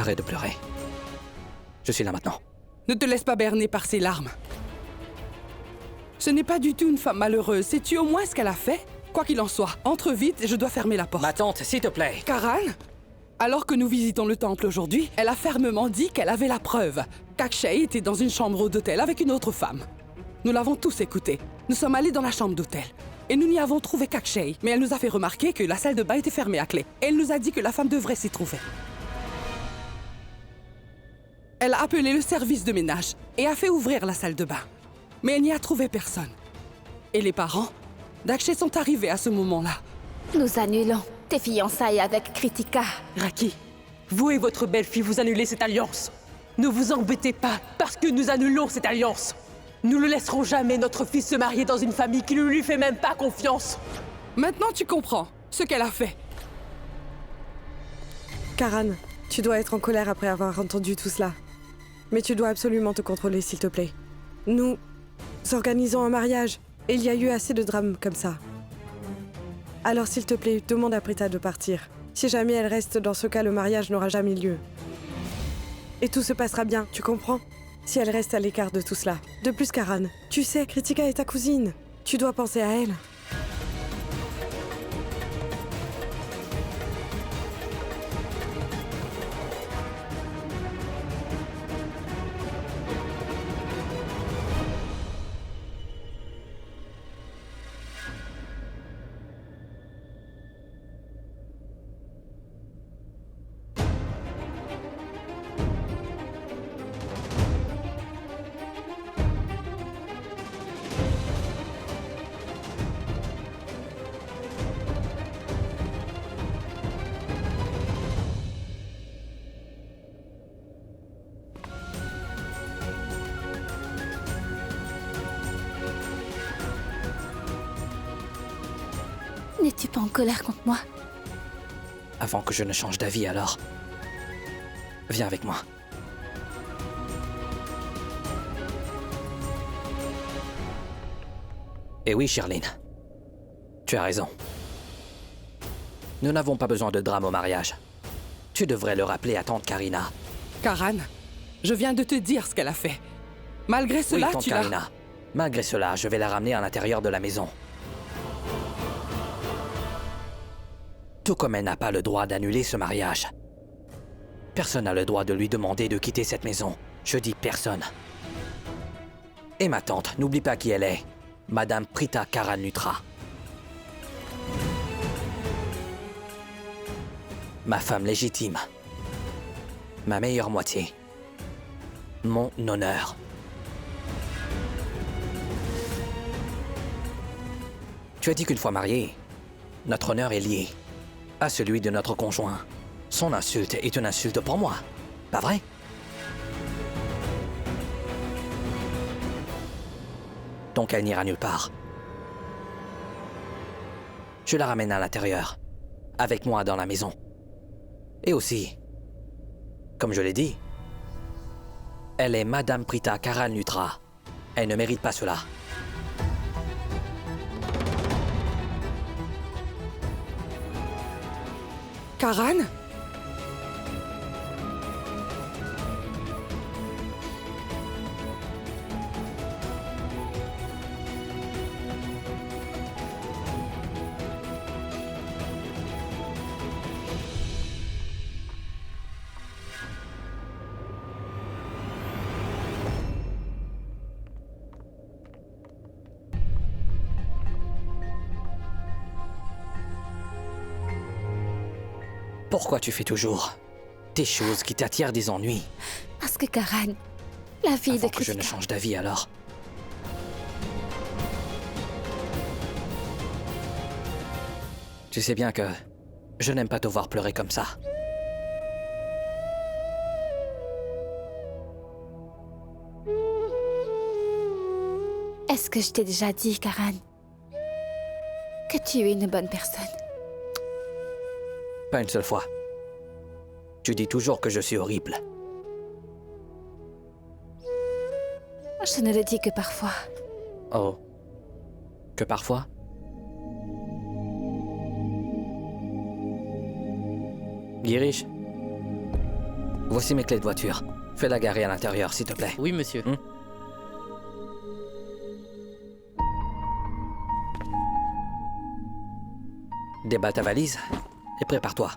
Arrête de pleurer. Je suis là maintenant. Ne te laisse pas berner par ses larmes. Ce n'est pas du tout une femme malheureuse. Sais-tu au moins ce qu'elle a fait? Quoi qu'il en soit, entre vite et je dois fermer la porte. Ma tante, s'il te plaît. Karan, alors que nous visitons le temple aujourd'hui, elle a fermement dit qu'elle avait la preuve qu'Akshay était dans une chambre d'hôtel avec une autre femme. Nous l'avons tous écouté. Nous sommes allés dans la chambre d'hôtel. Et nous n'y avons trouvé qu'Akshay. Mais elle nous a fait remarquer que la salle de bain était fermée à clé. Et elle nous a dit que la femme devrait s'y trouver. Elle a appelé le service de ménage et a fait ouvrir la salle de bain. Mais elle n'y a trouvé personne. Et les parents d'Akshay sont arrivés à ce moment-là. Nous annulons tes fiançailles avec Kritika. Raki, vous et votre belle-fille, vous annulez cette alliance. Ne vous embêtez pas, parce que nous annulons cette alliance. Nous ne laisserons jamais notre fils se marier dans une famille qui ne lui fait même pas confiance. Maintenant, tu comprends ce qu'elle a fait. Karan, tu dois être en colère après avoir entendu tout cela. Mais tu dois absolument te contrôler, s'il te plaît. Nous organisons un mariage, et il y a eu assez de drames comme ça. Alors, s'il te plaît, demande à Prita de partir. Si jamais elle reste dans ce cas, le mariage n'aura jamais lieu. Et tout se passera bien, tu comprends? Si elle reste à l'écart de tout cela. De plus, Karan, tu sais, Kritika est ta cousine. Tu dois penser à elle. N'es-tu pas en colère contre moi? Avant que je ne change d'avis, alors. Viens avec moi. Et oui, Shirlene. Tu as raison. Nous n'avons pas besoin de drame au mariage. Tu devrais le rappeler à tante Karina. Karan, je viens de te dire ce qu'elle a fait. Malgré cela, Oui, tante tu l'as... Karina. Malgré cela, je vais la ramener à l'intérieur de la maison. Tout comme elle n'a pas le droit d'annuler ce mariage. Personne n'a le droit de lui demander de quitter cette maison. Je dis personne. Et ma tante, n'oublie pas qui elle est. Madame Prita Karanutra. Ma femme légitime. Ma meilleure moitié. Mon honneur. Tu as dit qu'une fois mariés, notre honneur est lié à celui de notre conjoint. Son insulte est une insulte pour moi, pas vrai? Donc elle n'ira nulle part. Je la ramène à l'intérieur, avec moi dans la maison. Et aussi, comme je l'ai dit, elle est Madame Prita Karanutra. Elle ne mérite pas cela. Karan? Pourquoi tu fais toujours des choses qui t'attirent des ennuis? Parce que Karan, la fille Avant de que je ne Kritika... change d'avis alors. Tu sais bien que je n'aime pas te voir pleurer comme ça. Est-ce que je t'ai déjà dit, Karan, que tu es une bonne personne? Pas une seule fois. Tu dis toujours que je suis horrible. Je ne le dis que parfois. Oh. Que parfois? Girish? Voici mes clés de voiture. Fais-la garer à l'intérieur, s'il te plaît. Oui, monsieur. Débat ta valise et prépare-toi.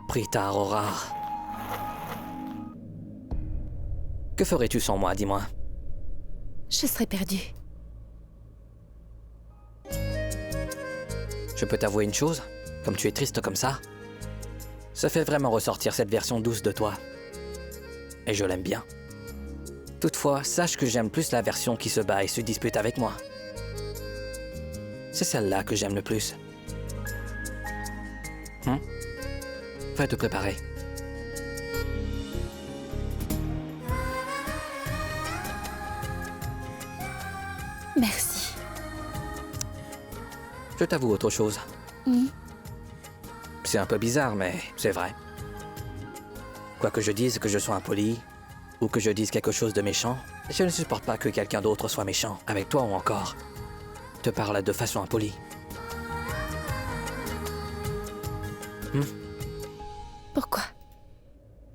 Prita Aurora. Que ferais-tu sans moi, dis-moi? Je serais perdue. Je peux t'avouer une chose? Comme tu es triste comme ça fait vraiment ressortir cette version douce de toi. Et je l'aime bien. Toutefois, sache que j'aime plus la version qui se bat et se dispute avec moi. C'est celle-là que j'aime le plus. Va te préparer. Merci. Je t'avoue autre chose. C'est un peu bizarre, mais c'est vrai. Quoi que je dise que je sois impoli, ou que je dise quelque chose de méchant, je ne supporte pas que quelqu'un d'autre soit méchant, avec toi ou encore te parle de façon impolie. Pourquoi?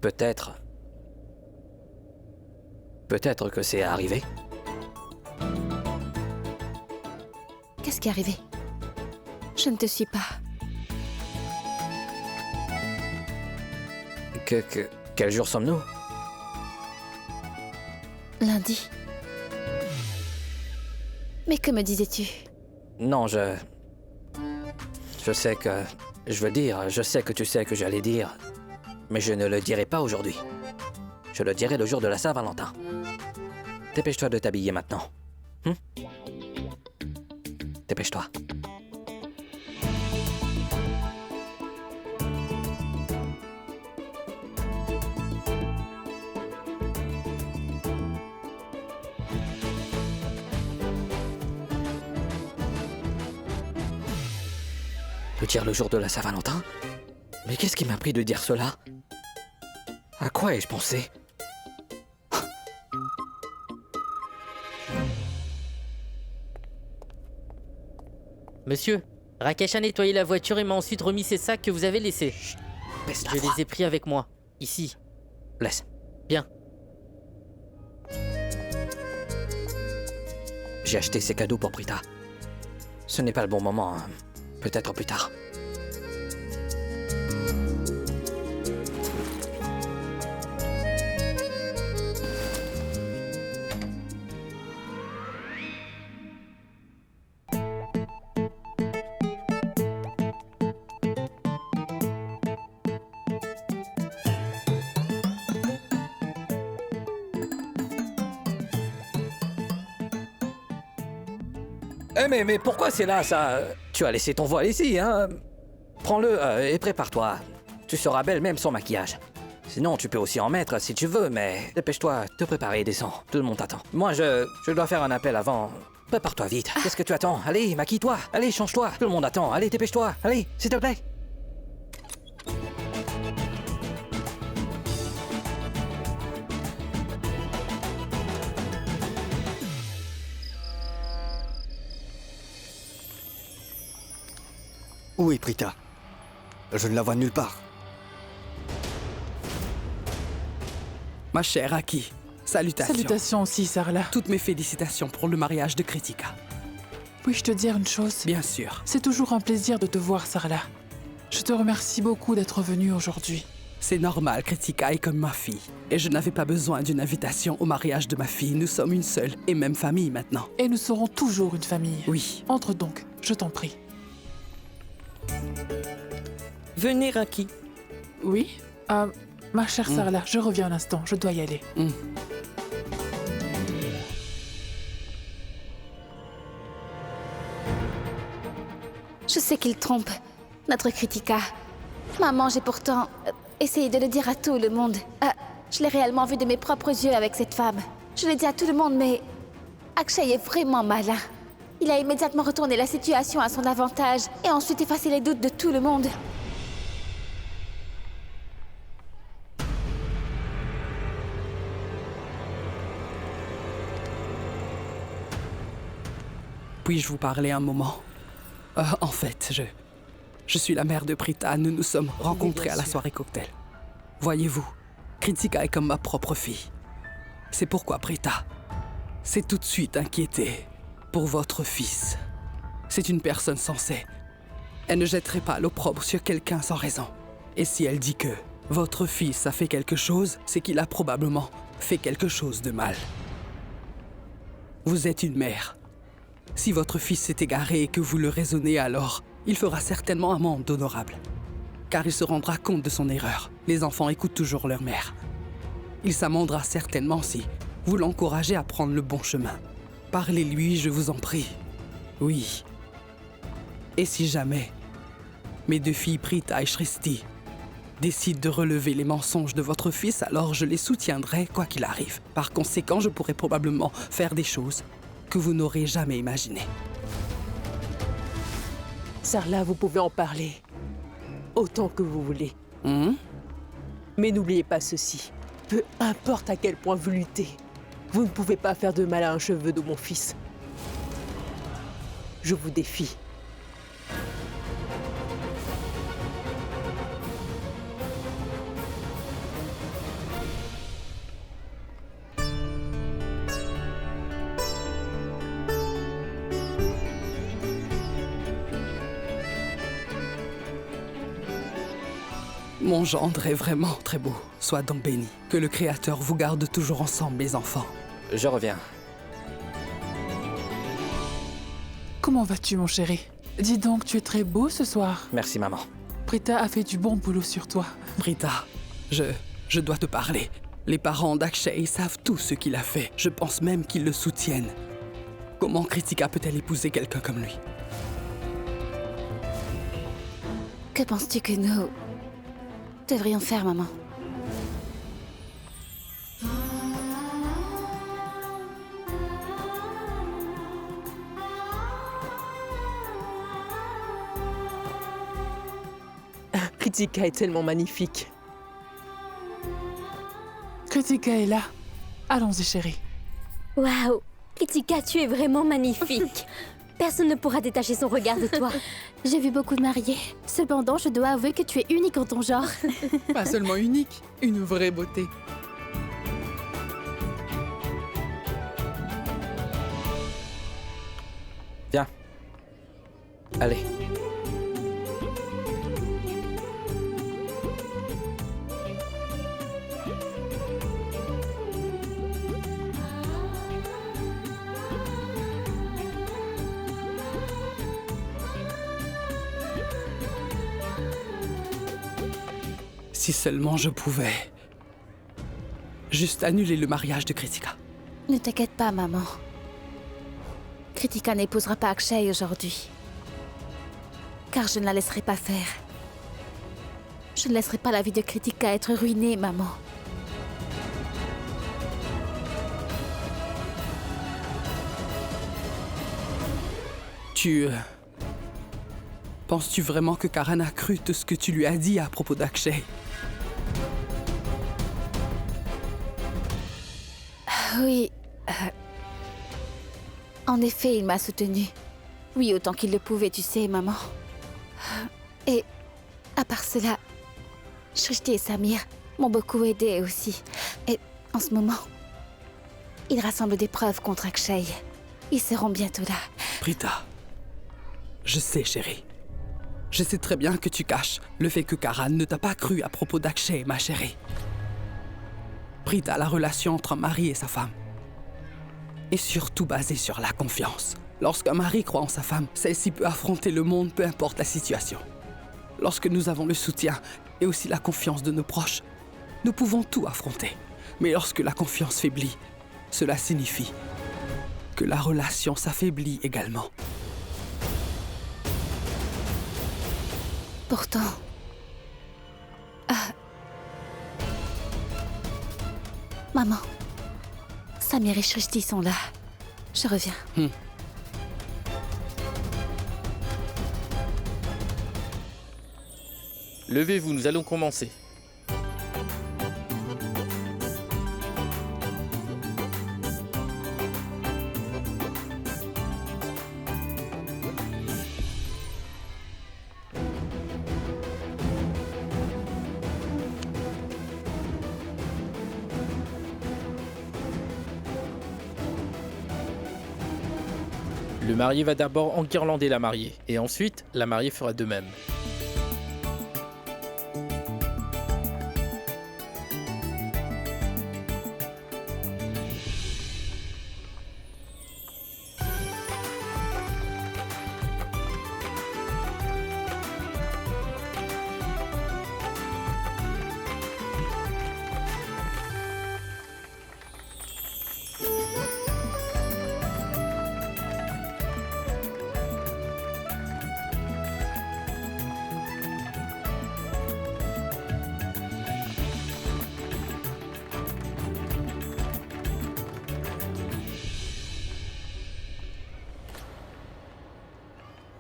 Peut-être que c'est arrivé. Qu'est-ce qui est arrivé? Je ne te suis pas. Quel jour sommes-nous? Lundi. Mais que me disais-tu? Non, je sais que... je sais que tu sais que j'allais dire, mais je ne le dirai pas aujourd'hui. Je le dirai le jour de la Saint-Valentin. Dépêche-toi de t'habiller maintenant. Dépêche-toi. Le dire le jour de la Saint-Valentin? Mais qu'est-ce qui m'a pris de dire cela? À quoi ai-je pensé? Monsieur, Rakesh a nettoyé la voiture et m'a ensuite remis ces sacs que vous avez laissés. Baisse la Je voix. les ai pris avec moi, ici. Laisse. Bien. J'ai acheté ces cadeaux pour Prita. Ce n'est pas le bon moment, hein. Peut-être plus tard. Mais pourquoi c'est là, ça? Tu as laissé ton voile ici, hein? Prends-le et prépare-toi. Tu seras belle même sans maquillage. Sinon, tu peux aussi en mettre si tu veux, mais dépêche-toi, te préparer et descends. Tout le monde t'attend. Moi, je dois faire un appel avant. Prépare-toi vite. Qu'est-ce que tu attends? Allez, maquille-toi. Allez, change-toi. Tout le monde attend. Allez, dépêche-toi. Allez, s'il te plaît. Où est Prita? Je ne la vois nulle part. Ma chère Aki, salutations. Salutations aussi, Sarla. Toutes mes félicitations pour le mariage de Kritika. Puis-je te dire une chose? Bien sûr. C'est toujours un plaisir de te voir, Sarla. Je te remercie beaucoup d'être venue aujourd'hui. C'est normal, Kritika est comme ma fille. Et je n'avais pas besoin d'une invitation au mariage de ma fille. Nous sommes une seule et même famille maintenant. Et nous serons toujours une famille. Oui. Entre donc, je t'en prie. Venez, Raki. Oui? Ma chère Sarla, je reviens un instant, je dois y aller. Je sais qu'il trompe, notre Kritika. Maman, j'ai pourtant essayé de le dire à tout le monde. Je l'ai réellement vu de mes propres yeux avec cette femme. Je l'ai dit à tout le monde, mais Akshay est vraiment malin. Il a immédiatement retourné la situation à son avantage et ensuite effacé les doutes de tout le monde. Puis-je vous parler un moment? En fait, Je suis la mère de Prita. Nous nous sommes rencontrés à la soirée cocktail. Voyez-vous, Kritika est comme ma propre fille. C'est pourquoi Prita s'est tout de suite inquiétée pour votre fils. C'est une personne sensée. Elle ne jetterait pas l'opprobre sur quelqu'un sans raison. Et si elle dit que votre fils a fait quelque chose, c'est qu'il a probablement fait quelque chose de mal. Vous êtes une mère. Si votre fils s'est égaré et que vous le raisonnez, alors il fera certainement un monde honorable. Car il se rendra compte de son erreur. Les enfants écoutent toujours leur mère. Il s'amendera certainement si vous l'encouragez à prendre le bon chemin. Parlez-lui, je vous en prie. Oui. Et si jamais mes 2 filles Prita et Shrishti décident de relever les mensonges de votre fils, alors je les soutiendrai quoi qu'il arrive. Par conséquent, je pourrai probablement faire des choses que vous n'aurez jamais imaginées. Sarla, vous pouvez en parler autant que vous voulez. Hum? Mais n'oubliez pas ceci. Peu importe à quel point vous luttez, vous ne pouvez pas faire de mal à un cheveu de mon fils. Je vous défie. Mon gendre est vraiment très beau. Sois donc béni. Que le Créateur vous garde toujours ensemble, mes enfants. Je reviens. Comment vas-tu, mon chéri? Dis donc, tu es très beau ce soir. Merci, maman. Prita a fait du bon boulot sur toi. Prita, je dois te parler. Les parents d'Akshay savent tout ce qu'il a fait. Je pense même qu'ils le soutiennent. Comment Kritika peut-elle épouser quelqu'un comme lui? Que penses-tu que nous devrions faire, maman? Kritika est tellement magnifique. Kritika est là. Allons-y, chérie. Waouh, Kritika, tu es vraiment magnifique. Personne ne pourra détacher son regard de toi. J'ai vu beaucoup de mariés. Cependant, je dois avouer que tu es unique en ton genre. Pas seulement unique, une vraie beauté. Viens. Allez. Si seulement je pouvais juste annuler le mariage de Kritika. Ne t'inquiète pas, maman. Kritika n'épousera pas Akshay aujourd'hui. Car je ne la laisserai pas faire. Je ne laisserai pas la vie de Kritika être ruinée, maman. Penses-tu vraiment que Karan a cru tout ce que tu lui as dit à propos d'Akshay? Oui. En effet, il m'a soutenue. Oui, autant qu'il le pouvait, tu sais, maman. Et à part cela, Shrishti et Samir m'ont beaucoup aidé aussi. Et en ce moment, ils rassemblent des preuves contre Akshay. Ils seront bientôt là. Prita, je sais, chérie. Je sais très bien que tu caches le fait que Karan ne t'a pas cru à propos d'Akshay, ma chérie. Prita, la relation entre un mari et sa femme est surtout basée sur la confiance. Lorsqu'un mari croit en sa femme, celle-ci peut affronter le monde, peu importe la situation. Lorsque nous avons le soutien et aussi la confiance de nos proches, nous pouvons tout affronter. Mais lorsque la confiance faiblit, cela signifie que la relation s'affaiblit également. Pourtant... Maman, Samir et Shrishti sont là. Je reviens. Levez-vous, nous allons commencer. Le marié va d'abord enguirlander la mariée, et ensuite, la mariée fera de même.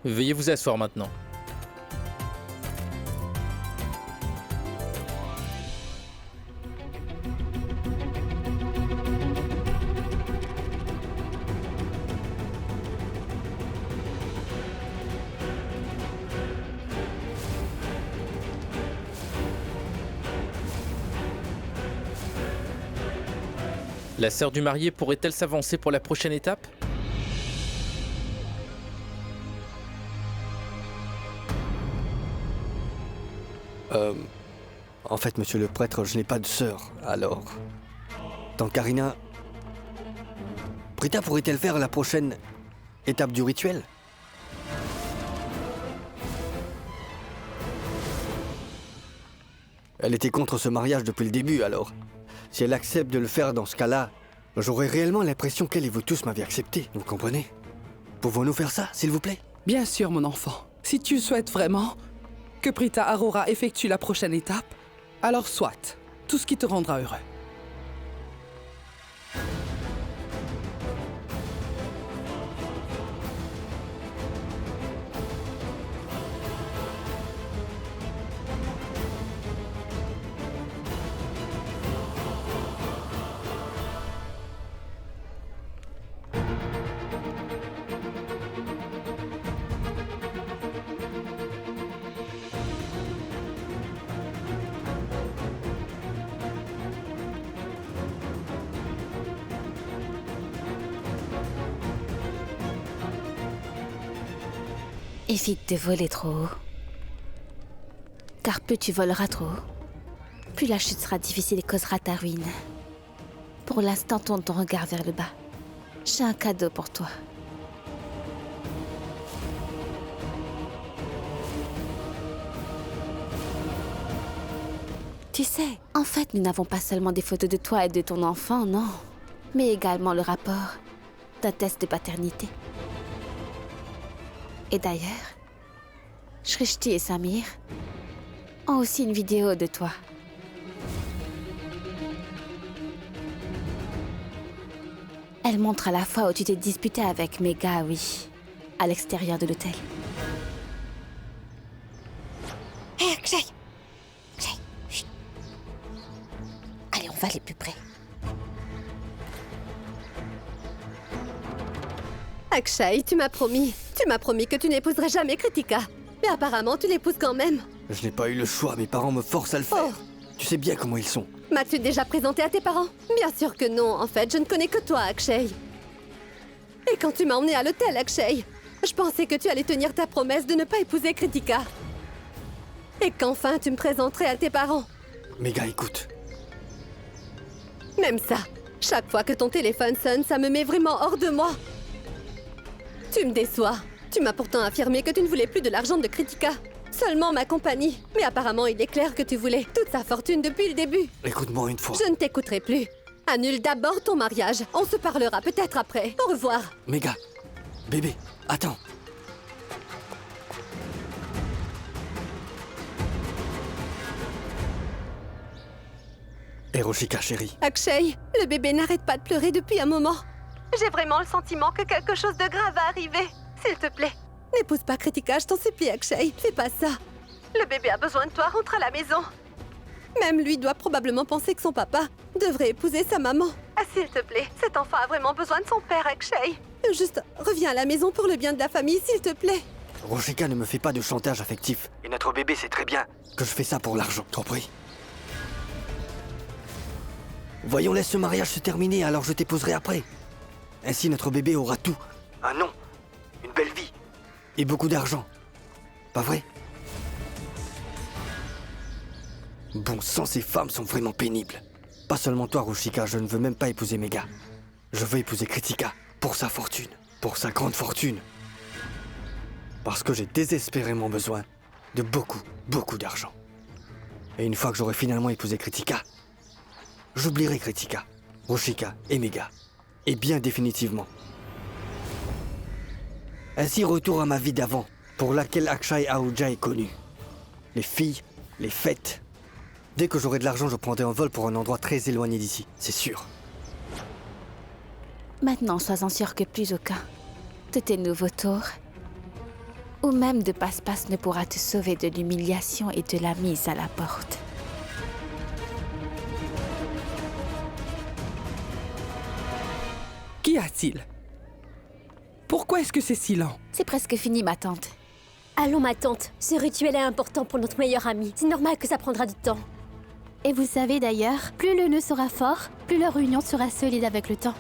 Veuillez vous asseoir maintenant. La sœur du marié pourrait-elle s'avancer pour la prochaine étape ? En fait, monsieur le prêtre, je n'ai pas de sœur, alors... Tant Karina... Prita pourrait-elle faire la prochaine étape du rituel? Elle était contre ce mariage depuis le début, alors... Si elle accepte de le faire dans ce cas-là, j'aurais réellement l'impression qu'elle et vous tous m'avaient accepté, vous comprenez? Pouvons-nous faire ça, s'il vous plaît? Bien sûr, mon enfant. Si tu souhaites vraiment que Prita Aurora effectue la prochaine étape, alors soit, tout ce qui te rendra heureux. Évite de voler trop haut. Car plus tu voleras trop haut, plus la chute sera difficile et causera ta ruine. Pour l'instant, tourne ton regard vers le bas. J'ai un cadeau pour toi. Tu sais, en fait, nous n'avons pas seulement des photos de toi et de ton enfant, non. Mais également le rapport d'un test de paternité. Et d'ailleurs, Shrishti et Samir ont aussi une vidéo de toi. Elle montre à la fois où tu t'es disputé avec Megha, oui, à l'extérieur de l'hôtel. Hé, Akshay! Akshay, chut. Allez, on va aller plus près. Akshay, tu m'as promis que tu n'épouserais jamais Kritika. Mais apparemment, tu l'épouses quand même. Je n'ai pas eu le choix, mes parents me forcent à le faire. Tu sais bien comment ils sont. M'as-tu déjà présenté à tes parents? Bien sûr que non, en fait, je ne connais que toi, Akshay. Et quand tu m'as emmené à l'hôtel, Akshay, je pensais que tu allais tenir ta promesse de ne pas épouser Kritika. Et qu'enfin tu me présenterais à tes parents. Megha, écoute. Même ça, chaque fois que ton téléphone sonne, ça me met vraiment hors de moi. Tu me déçois. Tu m'as pourtant affirmé que tu ne voulais plus de l'argent de Kritika. Seulement ma compagnie. Mais apparemment, il est clair que tu voulais toute sa fortune depuis le début. Écoute-moi une fois. Je ne t'écouterai plus. Annule d'abord ton mariage. On se parlera peut-être après. Au revoir. Megha, bébé, attends. Eroshika, chérie. Akshay, le bébé n'arrête pas de pleurer depuis un moment. J'ai vraiment le sentiment que quelque chose de grave va arriver. S'il te plaît, n'épouse pas Kritika, je t'en supplie, Akshay. Fais pas ça. Le bébé a besoin de toi, rentre à la maison. Même lui doit probablement penser que son papa devrait épouser sa maman. Ah, s'il te plaît, cet enfant a vraiment besoin de son père, Akshay. Juste, reviens à la maison pour le bien de la famille, s'il te plaît. Eroshika, ne me fais pas de chantage affectif. Et notre bébé sait très bien que je fais ça pour l'argent. T'en prie. Voyons, laisse ce mariage se terminer, alors je t'épouserai après. Ainsi, notre bébé aura tout. Un nom, Et beaucoup d'argent. Pas vrai? Bon sang, ces femmes sont vraiment pénibles. Pas seulement toi, Rushika, je ne veux même pas épouser Mega. Je veux épouser Kritika, pour sa fortune, pour sa grande fortune. Parce que j'ai désespérément besoin de beaucoup d'argent. Et une fois que j'aurai finalement épousé Kritika, j'oublierai Kritika, Rushika et Mega. Et bien définitivement. Ainsi, retour à ma vie d'avant, pour laquelle Akshay Ahuja est connu. Les filles, les fêtes. Dès que j'aurai de l'argent, je prendrai un vol pour un endroit très éloigné d'ici, c'est sûr. Maintenant, sois-en sûr que plus aucun de tes nouveaux tours, ou même de passe-passe ne pourra te sauver de l'humiliation et de la mise à la porte. Qu'y a-t-il? Pourquoi est-ce que c'est si lent? C'est presque fini, ma tante. Allons, ma tante. Ce rituel est important pour notre meilleure amie. C'est normal que ça prendra du temps. Et vous savez d'ailleurs, plus le nœud sera fort, plus leur union sera solide avec le temps.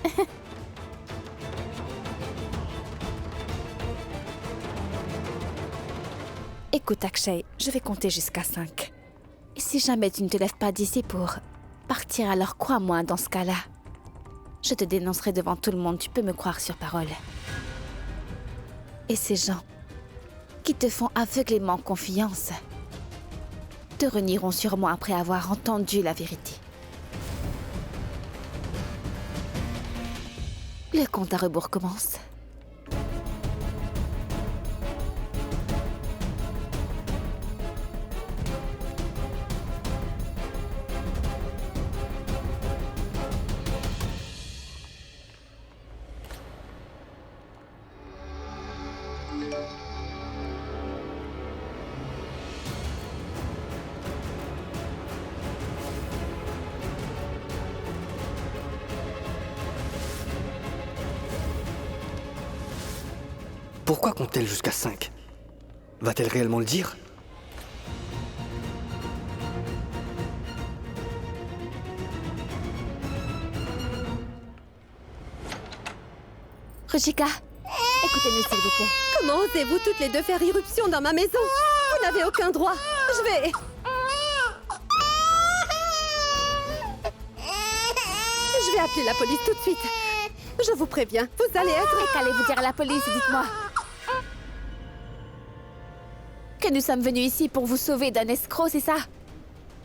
Écoute, Akshay, je vais compter jusqu'à 5. Et si jamais tu ne te lèves pas d'ici pour partir, alors crois-moi, dans ce cas-là, je te dénoncerai devant tout le monde, tu peux me croire sur parole. Et ces gens qui te font aveuglément confiance te renieront sur moi après avoir entendu la vérité. Le compte à rebours commence. Pourquoi compte-t-elle jusqu'à 5? Va-t-elle réellement le dire? Rushika, écoutez-nous s'il vous plaît. Comment osez-vous toutes les deux faire irruption dans ma maison? Vous n'avez aucun droit. Je vais appeler la police tout de suite. Je vous préviens, vous allez être... Et qu'allez-vous dire à la police, dites-moi? Que nous sommes venus ici pour vous sauver d'un escroc, c'est ça?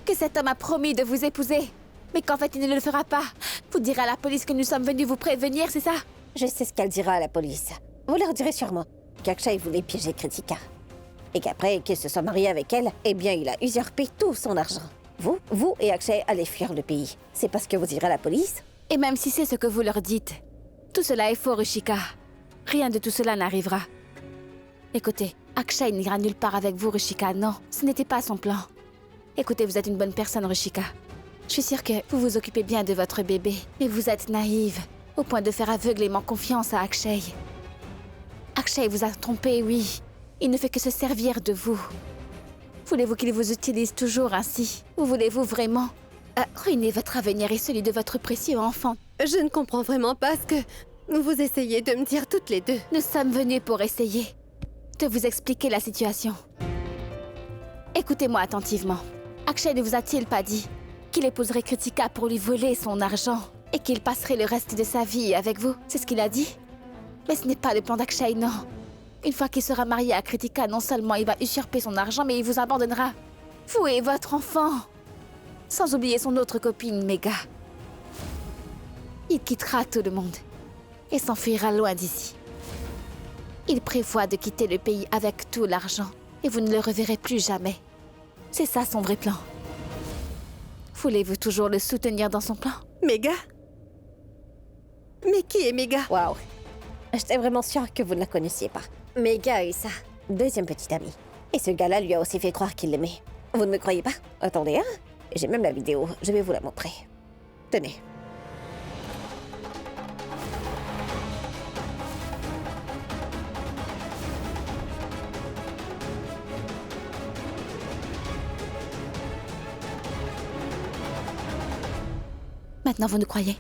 Que cet homme a promis de vous épouser, mais qu'en fait il ne le fera pas. Vous direz à la police que nous sommes venus vous prévenir, c'est ça? Je sais ce qu'elle dira à la police. Vous leur direz sûrement qu'Akshay voulait piéger Kritika. Et qu'après qu'il se soit marié avec elle, eh bien il a usurpé tout son argent. Vous et Akshay allez fuir le pays. C'est parce que vous direz à la police? Et même si c'est ce que vous leur dites, tout cela est faux, Rushika. Rien de tout cela n'arrivera. Écoutez, Akshay n'ira nulle part avec vous, Rushika, non. Ce n'était pas son plan. Écoutez, vous êtes une bonne personne, Rushika. Je suis sûre que vous vous occupez bien de votre bébé, mais vous êtes naïve, au point de faire aveuglément confiance à Akshay. Akshay vous a trompé, oui. Il ne fait que se servir de vous. Voulez-vous qu'il vous utilise toujours ainsi? Ou voulez-vous vraiment ruiner votre avenir et celui de votre précieux enfant? Je ne comprends vraiment pas ce que vous essayez de me dire toutes les deux. Nous sommes venus pour essayer de vous expliquer la situation. Écoutez-moi attentivement. Akshay ne vous a-t-il pas dit qu'il épouserait Kritika pour lui voler son argent et qu'il passerait le reste de sa vie avec vous? C'est ce qu'il a dit? Mais ce n'est pas le plan d'Akshay, non. Une fois qu'il sera marié à Kritika, non seulement il va usurper son argent, mais il vous abandonnera. Vous et votre enfant. Sans oublier son autre copine, Mega. Il quittera tout le monde et s'enfuira loin d'ici. Il prévoit de quitter le pays avec tout l'argent et vous ne le reverrez plus jamais. C'est ça son vrai plan. Voulez-vous toujours le soutenir dans son plan? Mega? Mais qui est Mega? Waouh. J'étais vraiment sûre que vous ne la connaissiez pas. Mega est sa deuxième petite amie. Et ce gars-là lui a aussi fait croire qu'il l'aimait. Vous ne me croyez pas? Attendez, hein? J'ai même la vidéo, je vais vous la montrer. Tenez. Maintenant, vous nous croyez?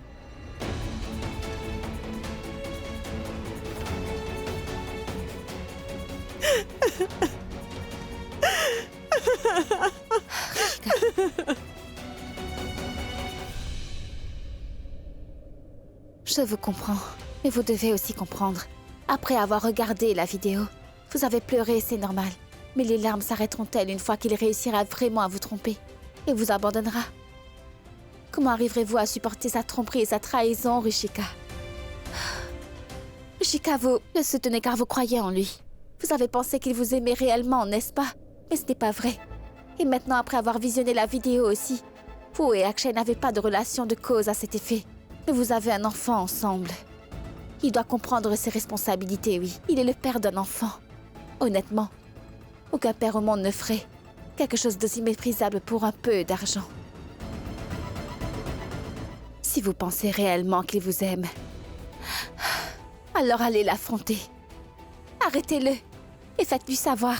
Je vous comprends, mais vous devez aussi comprendre. Après avoir regardé la vidéo, vous avez pleuré, c'est normal. Mais les larmes s'arrêteront-elles une fois qu'il réussira vraiment à vous tromper et vous abandonnera? Comment arriverez-vous à supporter sa tromperie et sa trahison, Ruchika? Ruchika, vous le soutenez car vous croyez en lui. Vous avez pensé qu'il vous aimait réellement, n'est-ce pas? Mais ce n'est pas vrai. Et maintenant, après avoir visionné la vidéo aussi, vous et Akshay n'avez pas de relation de cause à cet effet. Mais vous avez un enfant ensemble. Il doit comprendre ses responsabilités, oui. Il est le père d'un enfant. Honnêtement, aucun père au monde ne ferait quelque chose d'aussi méprisable pour un peu d'argent. Si vous pensez réellement qu'il vous aime, alors allez l'affronter. Arrêtez-le et faites-lui savoir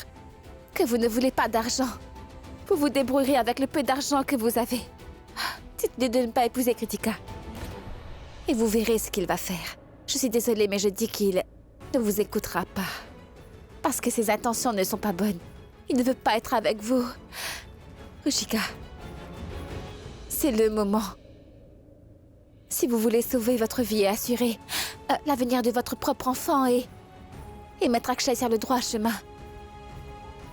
que vous ne voulez pas d'argent. Vous vous débrouillerez avec le peu d'argent que vous avez. Dites-lui de ne pas épouser Kritika. Et vous verrez ce qu'il va faire. Je suis désolée, mais je dis qu'il ne vous écoutera pas. Parce que ses intentions ne sont pas bonnes. Il ne veut pas être avec vous. Ruchika, c'est le moment. Si vous voulez sauver votre vie et assurer l'avenir de votre propre enfant et mettre Akshay sur le droit chemin,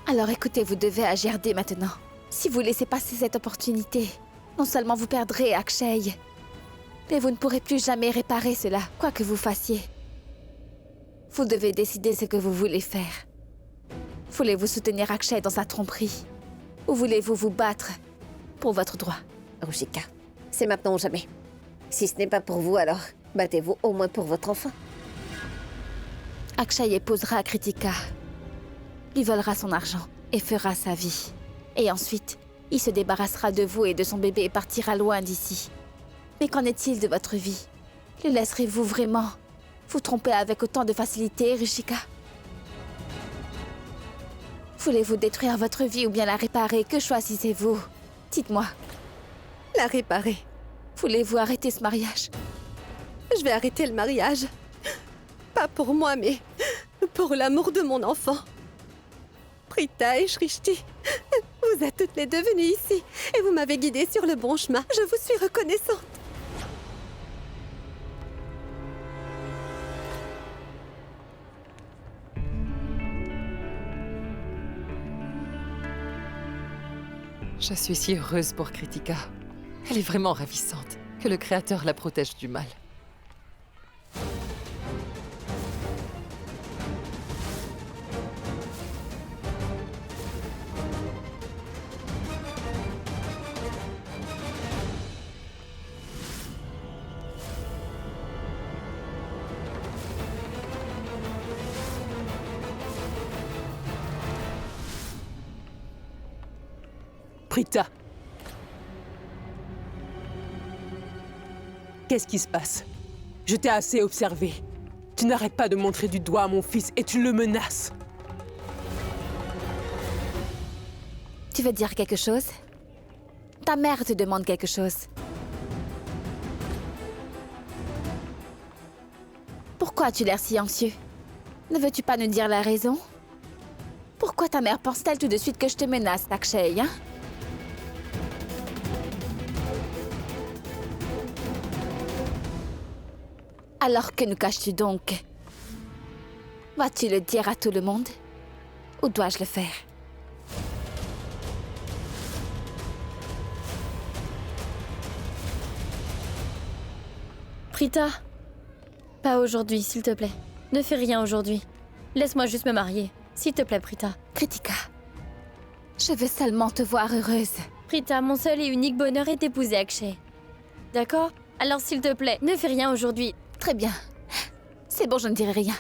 alors écoutez, vous devez agir dès maintenant. Si vous laissez passer cette opportunité, non seulement vous perdrez Akshay, mais vous ne pourrez plus jamais réparer cela, quoi que vous fassiez. Vous devez décider ce que vous voulez faire. Voulez-vous soutenir Akshay dans sa tromperie? Ou voulez-vous vous battre pour votre droit? Ruchika, c'est maintenant ou jamais. Si ce n'est pas pour vous, alors battez-vous au moins pour votre enfant. Akshay épousera Kritika, lui volera son argent et fera sa vie. Et ensuite, il se débarrassera de vous et de son bébé et partira loin d'ici. Mais qu'en est-il de votre vie? Le laisserez-vous vraiment vous tromper avec autant de facilité, Ruchika? Voulez-vous détruire votre vie ou bien la réparer? Que choisissez-vous? Dites-moi. La réparer. Voulez-vous arrêter ce mariage? Je vais arrêter le mariage. Pas pour moi, mais pour l'amour de mon enfant. Prita et Shrishti, vous êtes toutes les deux venues ici et vous m'avez guidée sur le bon chemin. Je vous suis reconnaissante. Je suis si heureuse pour Kritika. Elle est vraiment ravissante. Que le Créateur la protège du mal. Prita. Qu'est-ce qui se passe? Je t'ai assez observé. Tu n'arrêtes pas de montrer du doigt à mon fils et tu le menaces. Tu veux dire quelque chose? Ta mère te demande quelque chose. Pourquoi as-tu l'air si anxieux? Ne veux-tu pas nous dire la raison? Pourquoi ta mère pense-t-elle tout de suite que je te menace, Akshay, hein? Alors que nous caches-tu donc? Vas-tu le dire à tout le monde? Ou dois-je le faire? Prita, pas aujourd'hui, s'il te plaît. Ne fais rien aujourd'hui. Laisse-moi juste me marier. S'il te plaît, Prita. Kritika, je veux seulement te voir heureuse. Prita, mon seul et unique bonheur est d'épouser Akshay. D'accord? Alors s'il te plaît, ne fais rien aujourd'hui. Très bien. C'est bon, je ne dirai rien.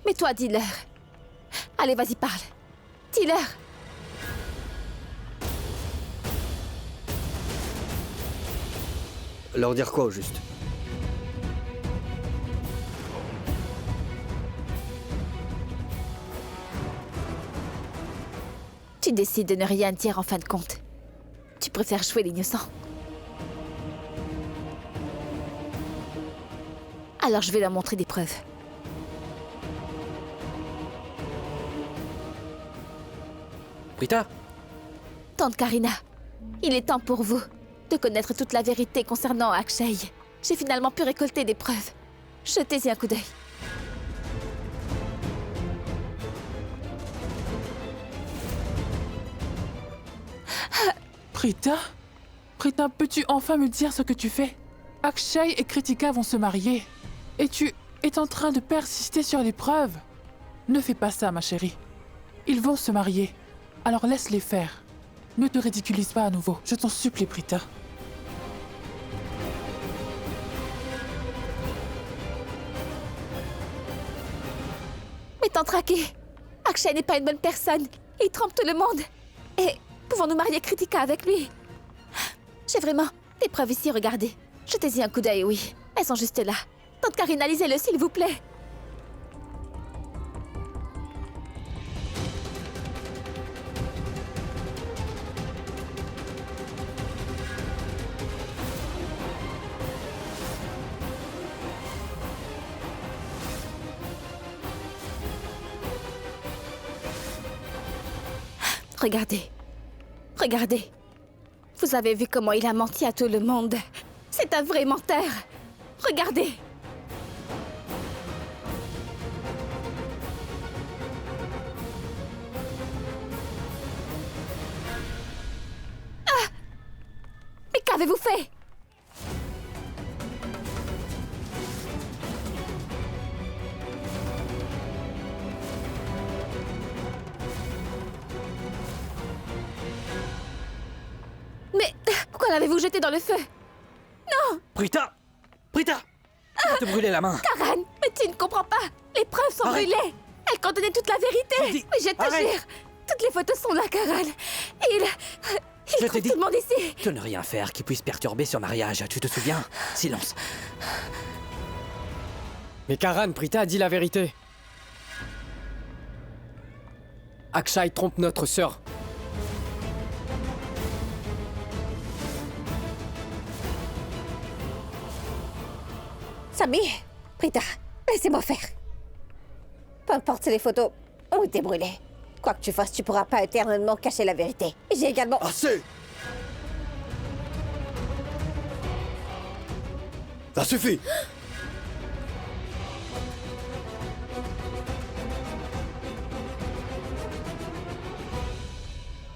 Mais toi, dis-leur. Allez, vas-y, parle. Dis-leur. Leur dire quoi au juste? Tu décides de ne rien dire en fin de compte. Tu préfères jouer l'innocent. Alors je vais leur montrer des preuves. Prita? Tante Karina, il est temps pour vous de connaître toute la vérité concernant Akshay. J'ai finalement pu récolter des preuves. Jetez-y un coup d'œil. Prita? Prita, peux-tu enfin me dire ce que tu fais? Akshay et Kritika vont se marier. Et tu es en train de persister sur les preuves. Ne fais pas ça, ma chérie. Ils vont se marier. Alors laisse-les faire. Ne te ridiculise pas à nouveau. Je t'en supplie, Prita. Mais t'en traqué. Akshay n'est pas une bonne personne. Il trompe tout le monde. Et pouvons-nous marier Kritika avec lui? J'ai vraiment des preuves ici, regardez. Jetez-y un coup d'œil, oui. Elles sont juste là. Tante Karina, lisez-le, s'il vous plaît. Regardez. Regardez. Vous avez vu comment il a menti à tout le monde. C'est un vrai menteur. Regardez. Ah! Mais qu'avez-vous fait? Mais pourquoi l'avez-vous jeté dans le feu? Non! Prita! Prita! Tu vas te brûler la main! Karan, mais tu ne comprends pas! Les preuves sont Arrête. brûlées! Elles contenaient toute la vérité! Oui, je te Arrête. jure! Toutes les photos sont là, Karan! Et il Je trouve t'ai dit tout le monde ici! de ne rien faire qui puisse perturber ce mariage, tu te souviens? Silence. Mais Karan, Prita a dit la vérité. Akshay trompe notre sœur. Sami, Prita, laissez-moi faire. Peu importe si les photos ont été brûlées. Quoi que tu fasses, tu pourras pas éternellement cacher la vérité. J'ai également... Assez! Ça suffit!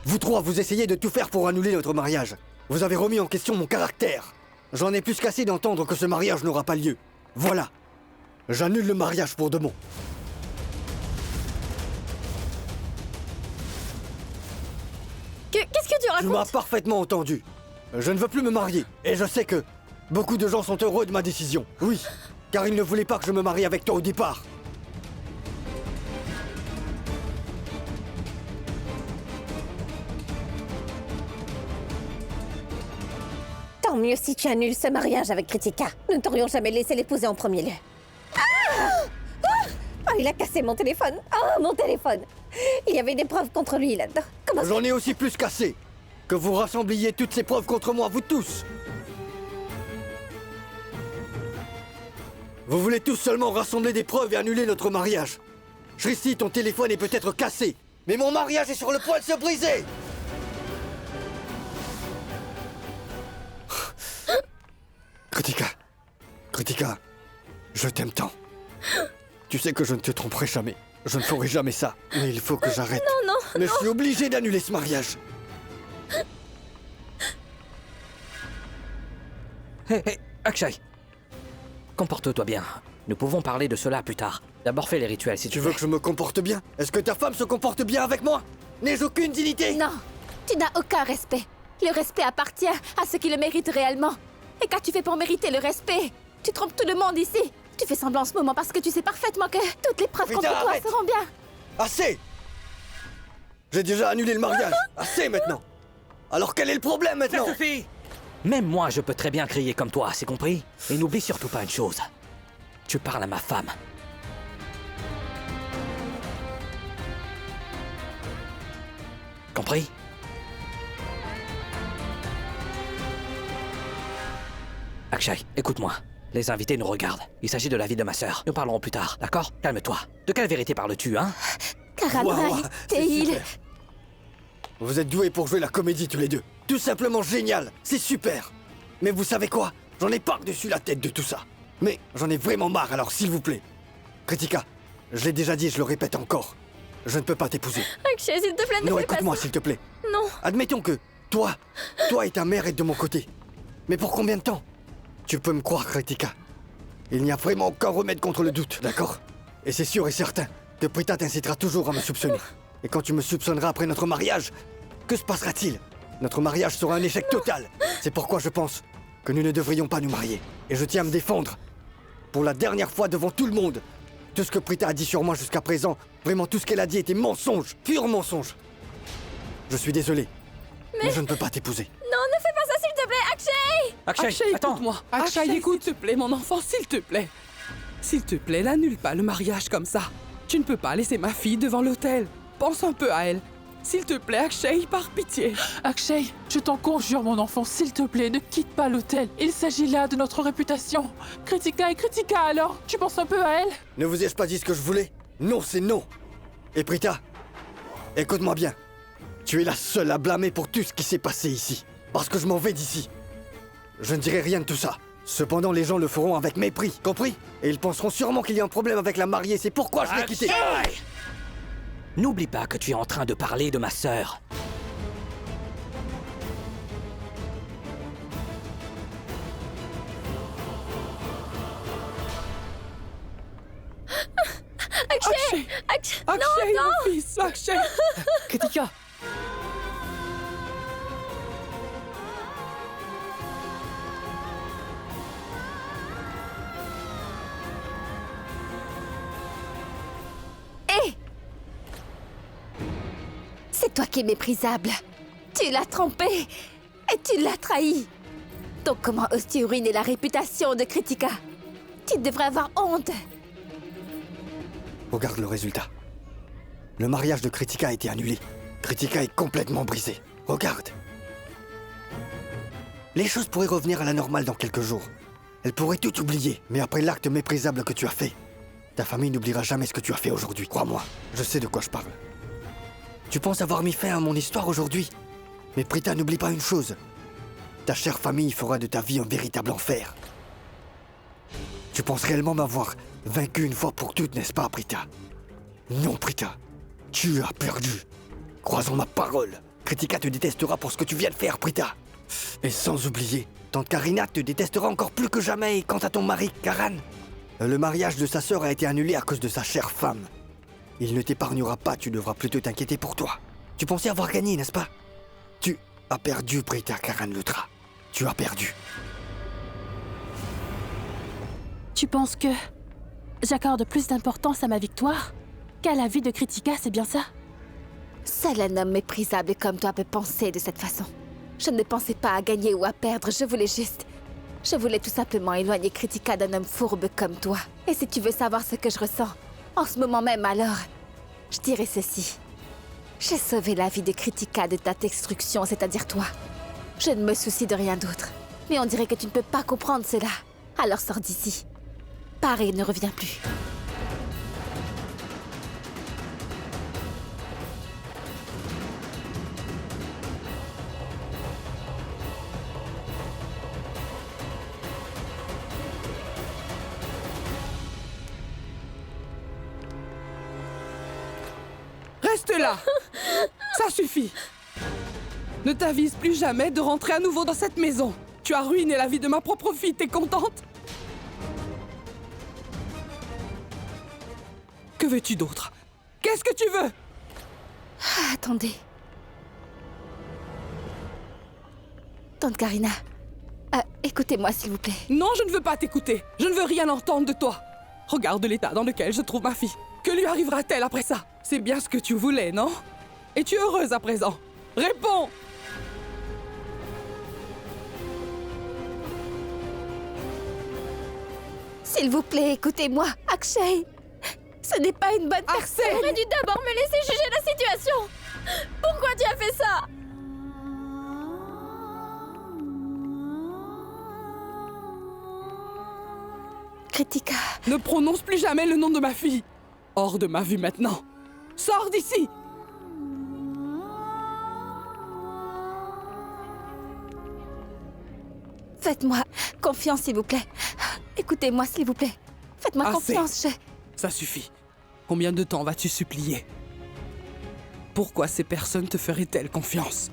Vous trois, vous essayez de tout faire pour annuler notre mariage. Vous avez remis en question mon caractère. J'en ai plus qu'assez d'entendre que ce mariage n'aura pas lieu. Voilà. J'annule le mariage pour de bon. Qu'est-ce que tu Tu racontes? m'as parfaitement entendu. Je ne veux plus me marier. Et je sais que beaucoup de gens sont heureux de ma décision. Oui, car ils ne voulaient pas que je me marie avec toi au départ. Tant mieux si tu annules ce mariage avec Kritika. Nous ne t'aurions jamais laissé l'épouser en premier lieu. Oh, il a cassé mon téléphone. Oh, mon téléphone. Il y avait des preuves contre lui là-dedans. Comment J'en ai aussi plus qu'assez. Que vous rassembliez toutes ces preuves contre moi, vous tous. Vous voulez tous seulement rassembler des preuves et annuler notre mariage. Shristi, ton téléphone est peut-être cassé, mais mon mariage est sur le point de se briser. Kritika. Kritika, je t'aime tant. Tu sais que je ne te tromperai jamais. Je ne ferai jamais ça. Mais il faut que j'arrête. Non, non, Mais non. je suis obligé d'annuler ce mariage. Hé, hé, Akshay. Comporte-toi bien. Nous pouvons parler de cela plus tard. D'abord fais les rituels si tu veux que je me comporte bien? Est-ce que ta femme se comporte bien avec moi? N'ai-je aucune dignité? Non, tu n'as aucun respect. Le respect appartient à ceux qui le méritent réellement. Et qu'as-tu fait pour mériter le respect? Tu trompes tout le monde ici. Tu fais semblant en ce moment parce que tu sais parfaitement que toutes les preuves Rita, contre toi arrête. seront bien. Assez! J'ai déjà annulé le mariage. Assez maintenant. Alors quel est le problème maintenant? Ça suffit! Même moi, je peux très bien crier comme toi, c'est compris? Et n'oublie surtout pas une chose. Tu parles à ma femme. Compris? Akshay, écoute-moi. Les invités nous regardent. Il s'agit de la vie de ma sœur. Nous parlerons plus tard, d'accord? Calme-toi. De quelle vérité parles-tu, hein? Karan Wow, Rai, c'est Tehil. super. Vous êtes doués pour jouer la comédie tous les deux. Tout simplement génial, c'est super. Mais vous savez quoi? J'en ai par-dessus la tête de tout ça. Mais j'en ai vraiment marre, alors s'il vous plaît. Kritika, je l'ai déjà dit, je le répète encore. Je ne peux pas t'épouser. Akshay, s'il te plaît, ne Non, fais pas écoute-moi, ça. s'il te plaît. Non. Admettons que toi et ta mère êtes de mon côté. Mais pour combien de temps? Tu peux me croire, Kritika. Il n'y a vraiment aucun remède contre le doute, d'accord? Et c'est sûr et certain que Prita t'incitera toujours à me soupçonner. Et quand tu me soupçonneras après notre mariage, que se passera-t-il? Notre mariage sera un échec total. C'est pourquoi je pense que nous ne devrions pas nous marier. Et je tiens à me défendre. Pour la dernière fois devant tout le monde. Tout ce que Prita a dit sur moi jusqu'à présent, vraiment tout ce qu'elle a dit était mensonge, pur mensonge. Je suis désolé, mais je ne peux pas t'épouser. Non, ne fais pas ça, s'il te plaît, Akshay! Akshay, attends. Écoute-moi. Akshay, écoute, s'il te plaît, mon enfant, s'il te plaît. S'il te plaît, n'annule pas le mariage comme ça. Tu ne peux pas laisser ma fille devant l'hôtel. Pense un peu à elle. S'il te plaît, Akshay, par pitié. Akshay, je t'en conjure, mon enfant, s'il te plaît, ne quitte pas l'hôtel. Il s'agit là de notre réputation. Kritika et Kritika, alors, tu penses un peu à elle? Ne vous ai-je pas dit ce que je voulais? Non, c'est non. Et Prita, écoute-moi bien. Tu es la seule à blâmer pour tout ce qui s'est passé ici. Parce que je m'en vais d'ici. Je ne dirai rien de tout ça. Cependant, les gens le feront avec mépris, compris? Et ils penseront sûrement qu'il y a un problème avec la mariée, c'est pourquoi je l'ai quittée. N'oublie pas que tu es en train de parler de ma sœur. Akshay! Akshay! Non, Akshay, non! mon fils, Akshay. Kritika! Hé! C'est toi qui es méprisable. Tu l'as trompé et tu l'as trahi. Donc comment oses-tu ruiner la réputation de Kritika? Tu devrais avoir honte. Regarde le résultat. Le mariage de Kritika a été annulé. Kritika est complètement brisée. Regarde. Les choses pourraient revenir à la normale dans quelques jours. Elle pourrait tout oublier, mais après l'acte méprisable que tu as fait, ta famille n'oubliera jamais ce que tu as fait aujourd'hui, crois-moi. Je sais de quoi je parle. Tu penses avoir mis fin à mon histoire aujourd'hui? Mais Prita, n'oublie pas une chose. Ta chère famille fera de ta vie un véritable enfer. Tu penses réellement m'avoir vaincu une fois pour toutes, n'est-ce pas, Prita? Non, Prita. Tu as perdu. Croisons ma parole. Kritika te détestera pour ce que tu viens de faire, Prita. Et sans oublier, tante Karina te détestera encore plus que jamais. Et quant à ton mari, Karan, le mariage de sa sœur a été annulé à cause de sa chère femme. Il ne t'épargnera pas, tu devras plutôt t'inquiéter pour toi. Tu pensais avoir gagné, n'est-ce pas? Tu as perdu, Prita Karan Lutra. Tu as perdu. Tu penses que j'accorde plus d'importance à ma victoire qu'à la vie de Kritika, c'est bien ça? Seul un homme méprisable comme toi peut penser de cette façon. Je ne pensais pas à gagner ou à perdre, je voulais juste... Je voulais tout simplement éloigner Kritika d'un homme fourbe comme toi. Et si tu veux savoir ce que je ressens, en ce moment même alors, je dirais ceci. J'ai sauvé la vie de Kritika de ta destruction, c'est-à-dire toi. Je ne me soucie de rien d'autre. Mais on dirait que tu ne peux pas comprendre cela. Alors sors d'ici. Pars et ne reviens plus. Reste là. Ça suffit. Ne t'avise plus jamais de rentrer à nouveau dans cette maison. Tu as ruiné la vie de ma propre fille, t'es contente? Que veux-tu d'autre? Qu'est-ce que tu veux? Attendez. Tante Karina, écoutez-moi s'il vous plaît. Non, je ne veux pas t'écouter. Je ne veux rien entendre de toi. Regarde l'état dans lequel je trouve ma fille. Que lui arrivera-t-elle après ça? C'est bien ce que tu voulais, non? Es-tu heureuse à présent? Réponds! S'il vous plaît, écoutez-moi, Akshay. Ce n'est pas une bonne personne. Tu aurais dû d'abord me laisser juger la situation. Pourquoi tu as fait ça? Kritika. Ne prononce plus jamais le nom de ma fille. Hors de ma vue maintenant. Sors d'ici. Faites-moi confiance, s'il vous plaît. Écoutez-moi, s'il vous plaît. Faites-moi Assez. confiance, Ça suffit. Combien de temps vas-tu supplier? Pourquoi ces personnes te feraient-elles confiance?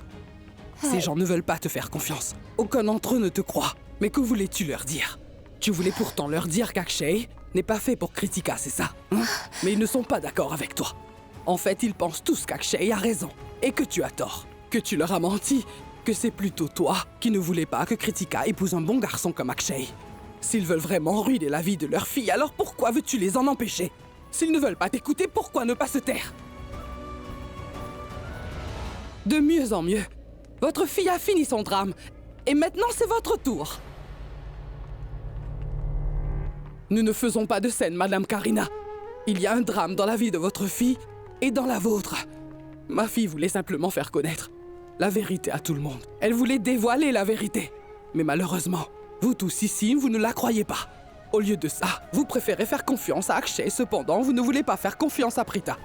Ces gens ne veulent pas te faire confiance. Aucun d'entre eux ne te croit. Mais que voulais-tu leur dire? Tu voulais pourtant leur dire qu'Akshay n'est pas fait pour Kritika, c'est ça, hein? Mais ils ne sont pas d'accord avec toi. En fait, ils pensent tous qu'Akshay a raison et que tu as tort. Que tu leur as menti. Que c'est plutôt toi qui ne voulais pas que Kritika épouse un bon garçon comme Akshay. S'ils veulent vraiment ruiner la vie de leur fille, alors pourquoi veux-tu les en empêcher? S'ils ne veulent pas t'écouter, pourquoi ne pas se taire? De mieux en mieux. Votre fille a fini son drame. Et maintenant, c'est votre tour. Nous ne faisons pas de scène, Madame Karina. Il y a un drame dans la vie de votre fille et dans la vôtre. Ma fille voulait simplement faire connaître la vérité à tout le monde. Elle voulait dévoiler la vérité. Mais malheureusement, vous tous ici, vous ne la croyez pas. Au lieu de ça, vous préférez faire confiance à Akshay. Cependant, vous ne voulez pas faire confiance à Prita.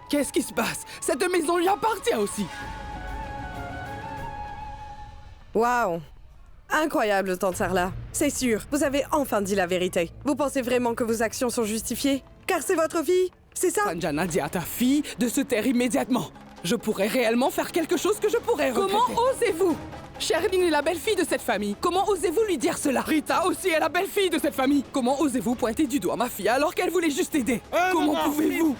Qu'est-ce qui se passe? Cette maison lui appartient aussi. Waouh! Incroyable, Tante Sarla. C'est sûr, vous avez enfin dit la vérité. Vous pensez vraiment que vos actions sont justifiées? Car c'est votre fille? C'est ça? Sanjana dit à ta fille de se taire immédiatement. Je pourrais réellement faire quelque chose que je pourrais regretter. Comment osez-vous? Sherlyn est la belle-fille de cette famille. Comment osez-vous lui dire cela? Rita aussi est la belle-fille de cette famille. Comment osez-vous pointer du doigt ma fille alors qu'elle voulait juste aider? Comment pouvez-vous?